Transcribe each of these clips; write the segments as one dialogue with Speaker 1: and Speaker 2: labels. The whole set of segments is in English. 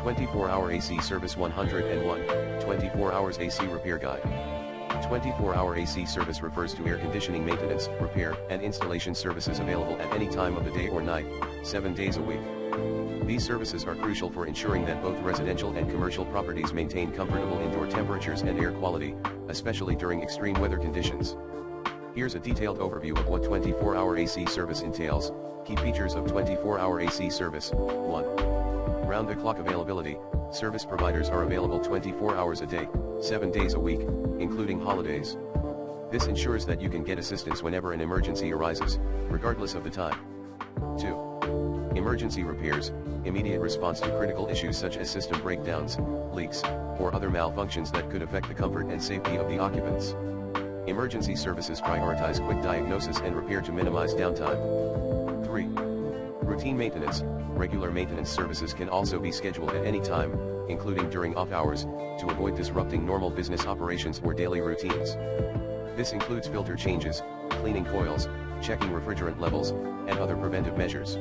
Speaker 1: 24-hour AC service 101, 24 hours AC repair guide. 24-hour AC service refers to air conditioning maintenance, repair, and installation services available at any time of the day or night, 7 days a week. These services are crucial for ensuring that both residential and commercial properties maintain comfortable indoor temperatures and air quality, especially during extreme weather conditions. Here's a detailed overview of what 24-hour AC service entails. Key features of 24-hour AC service. 1. Round-the-clock availability. Service providers are available 24 hours a day, 7 days a week, including holidays. This ensures that you can get assistance whenever an emergency arises, regardless of the time. 2. Emergency repairs. Immediate response to critical issues such as system breakdowns, leaks, or other malfunctions that could affect the comfort and safety of the occupants. Emergency services prioritize quick diagnosis and repair to minimize downtime. 3. Routine maintenance. Regular maintenance services can also be scheduled at any time, including during off hours, to avoid disrupting normal business operations or daily routines. This includes filter changes, cleaning coils, checking refrigerant levels, and other preventive measures.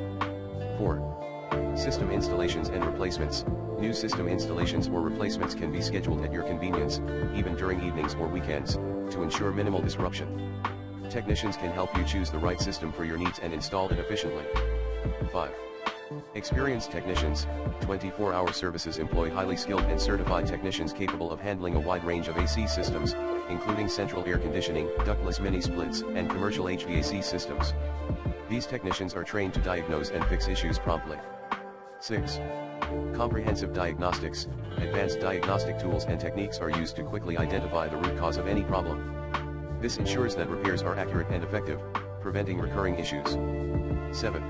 Speaker 1: 4. System installations and replacements. New system installations or replacements can be scheduled at your convenience, even during evenings or weekends, to ensure minimal disruption. Technicians can help you choose the right system for your needs and install it efficiently. 5. Experienced technicians. 24-hour services employ highly skilled and certified technicians capable of handling a wide range of AC systems, including central air conditioning, ductless mini-splits, and commercial HVAC systems. These technicians are trained to diagnose and fix issues promptly. 6. Comprehensive diagnostics. Advanced diagnostic tools and techniques are used to quickly identify the root cause of any problem. This ensures that repairs are accurate and effective, preventing recurring issues. 7.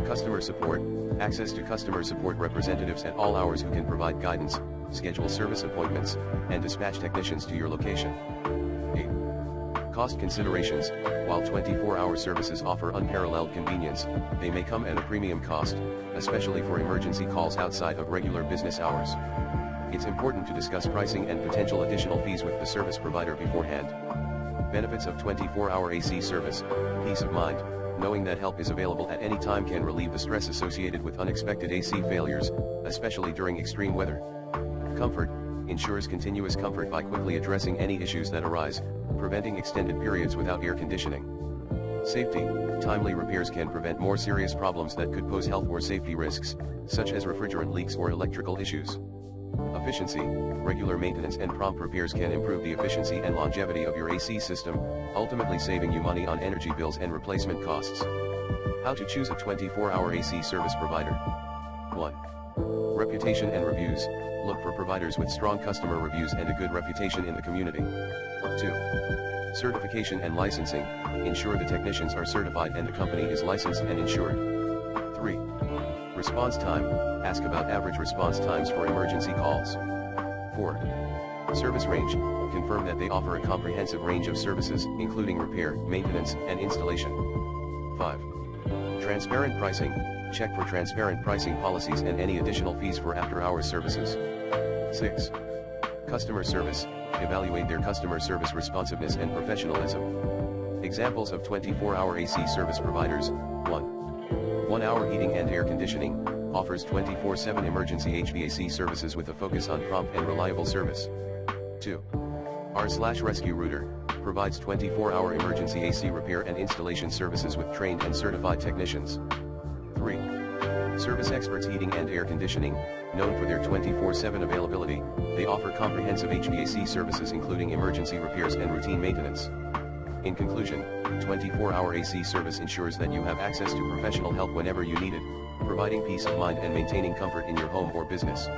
Speaker 1: Customer support. Access to customer support representatives at all hours who can provide guidance, schedule service appointments, and dispatch technicians to your location. 8. Cost considerations. While 24-hour services offer unparalleled convenience, they may come at a premium cost, especially for emergency calls outside of regular business hours. It's important to discuss pricing and potential additional fees with the service provider beforehand. Benefits of 24-hour AC service. Peace of mind. Knowing that help is available at any time can relieve the stress associated with unexpected AC failures, especially during extreme weather. Comfort. Ensures continuous comfort by quickly addressing any issues that arise, preventing extended periods without air conditioning. Safety. Timely repairs can prevent more serious problems that could pose health or safety risks, such as refrigerant leaks or electrical issues. Efficiency. Regular maintenance and prompt repairs can improve the efficiency and longevity of your AC system, ultimately saving you money on energy bills and replacement costs. How to choose a 24-hour AC service provider. 1. Reputation and reviews. Look for providers with strong customer reviews and a good reputation in the community. 2. Certification and licensing. Ensure the technicians are certified and the company is licensed and insured. 3. Response time. Ask about average response times for emergency calls. 4. Service range. Confirm that they offer a comprehensive range of services, including repair, maintenance, and installation. 5. Transparent pricing. Check for transparent pricing policies and any additional fees for after-hours services. 6. Customer service. Evaluate their customer service responsiveness and professionalism. Examples of 24-hour AC service providers. 1. 1 Hour Heating and Air Conditioning. Offers 24/7 emergency HVAC services with a focus on prompt and reliable service. 2. R/Rescue Router. Provides 24-hour emergency AC repair and installation services with trained and certified technicians. 3. Service Experts Heating and Air Conditioning. Known for their 24/7 availability, they offer comprehensive HVAC services including emergency repairs and routine maintenance. In conclusion, 24-hour AC service ensures that you have access to professional help whenever you need it, providing peace of mind and maintaining comfort in your home or business.